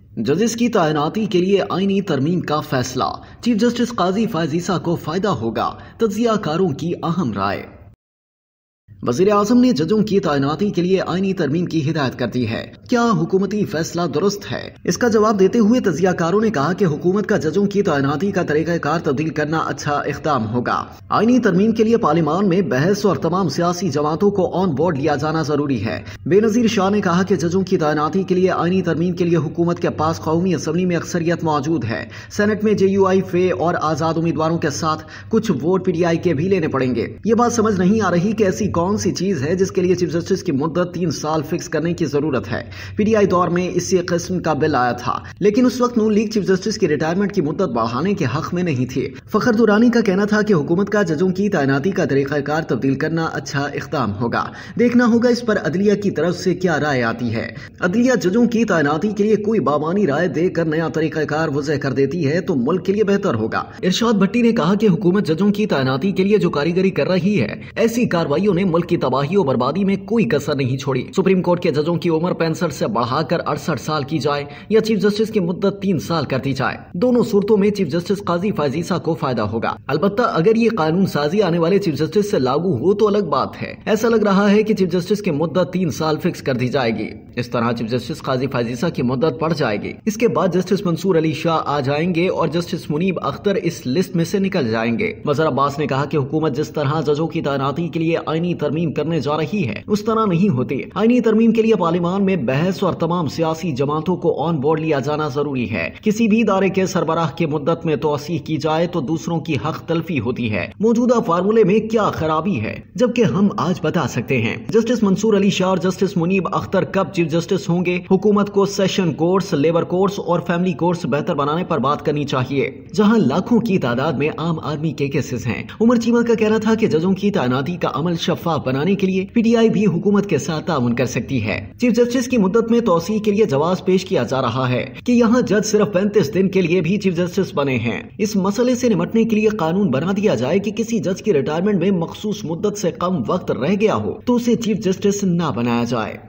जजेस की तैनाती के लिए आईनी तरमीम का फैसला। चीफ जस्टिस काजी फैज ईसा को फायदा होगा, तज्जियाकारों की अहम राय। वज़ीर आज़म ने जजों की तैनाती के लिए आईनी तरमीम की हिदायत कर दी है। क्या हुकूमती फैसला दुरुस्त है? इसका जवाब देते हुए तज्जियाकारों ने कहा कि हुकूमत का जजों की तैनाती का तरीक़ाकार तब्दील करना अच्छा इक़दाम होगा। आईनी तरमीम के लिए पार्लियामान में बहस और तमाम सियासी जमातों को ऑन बोर्ड लिया जाना जरूरी है। बेनज़ीर शाह ने कहा कि जजों की तैनाती के लिए आईनी तरमीम के लिए हुकूमत के पास कौमी असम्बली में अक्सरियत मौजूद है। सेनेट में JUI फे और आज़ाद उम्मीदवारों के साथ कुछ वोट PTI के भी लेने पड़ेंगे। ये बात समझ नहीं आ रही कि ऐसी कौन सी चीज है जिसके लिए चीफ जस्टिस की मुद्दत 3 साल फिक्स करने की जरूरत है। PTI दौर में इसी किस्म का बिल आया था, लेकिन उस वक्त नून लीग चीफ जस्टिस की रिटायरमेंट की मुद्दत बढ़ाने के हक में नहीं थी। फखर दुरानी का कहना था कि हुकूमत का जजों की तैनाती का तरीक़ाकार तब्दील करना अच्छा इक़दाम होगा। देखना होगा इस पर अदलिया की तरफ से क्या राय आती है। अदलिया जजों की तैनाती के लिए कोई बामानी राय देकर नया तरीक़ाकार वज़ह कर देती है तो मुल्क के लिए बेहतर होगा। इरशाद भट्टी ने कहा कि हुकूमत जजों की तैनाती के लिए जो कारीगरी कर रही है, ऐसी कार्रवाइयों ने मुल्क की तबाही और बर्बादी में कोई कसर नहीं छोड़ी। सुप्रीम कोर्ट के जजों की उम्र 65 से बढ़ाकर 68 साल की जाए या चीफ जस्टिस की मुद्दत 3 साल कर दी जाए, दोनों सूरतों में चीफ जस्टिस काजी फैज ईसा को फायदा होगा। अलबत्ता अगर ये कानून साजी आने वाले चीफ जस्टिस से लागू हो तो अलग बात है। ऐसा लग रहा है कि चीफ जस्टिस की मुद्दत 3 साल फिक्स कर दी जाएगी। इस तरह चीफ जस्टिस काजी फैज ईसा की मुद्दत बढ़ जाएगी। इसके बाद जस्टिस मंसूर अली शाह आ जाएंगे और जस्टिस मुनीब अख्तर इस लिस्ट में से निकल जाएंगे। मजहर अब्बास ने कहा कि हुकूमत जिस तरह जजों की तैनाती के लिए आईनी तरमीम करने जा रही है उस तरह नहीं होती। आईनी तरमीम के लिए पार्लियामान में बहस और तमाम सियासी जमातों को ऑन बोर्ड लिया जाना जरूरी है। किसी भी इदारे के सरबराह की मुद्दत में तोसीह की जाए तो दूसरों की हक तलफी होती है। मौजूदा फार्मूले में क्या खराबी है, जबकि हम आज बता सकते हैं। जस्टिस मंसूर अली शाह और जस्टिस मुनीब अख्तर कब चीफ जस्टिस होंगे? हुकूमत को सेशन कोर्ट्स, लेबर कोर्ट्स और फैमिली कोर्ट्स बेहतर बनाने पर बात करनी चाहिए, जहां लाखों की तादाद में आम आदमी के केसेस हैं। उमर चीमा का कहना था कि जजों की तैनाती का अमल शफाफ बनाने के लिए PTI भी हुकूमत के साथ ताउन कर सकती है। चीफ जस्टिस की मुद्दत में तौसीह के लिए जवाब पेश किया जा रहा है कि यहाँ जज सिर्फ 35 दिन के लिए भी चीफ जस्टिस बने हैं। इस मसले से निपटने के लिए कानून बना दिया जाए कि किसी जज की रिटायरमेंट में मखसूस मुद्दत से कम वक्त रह गया हो तो उसे चीफ जस्टिस न बनाया जाए।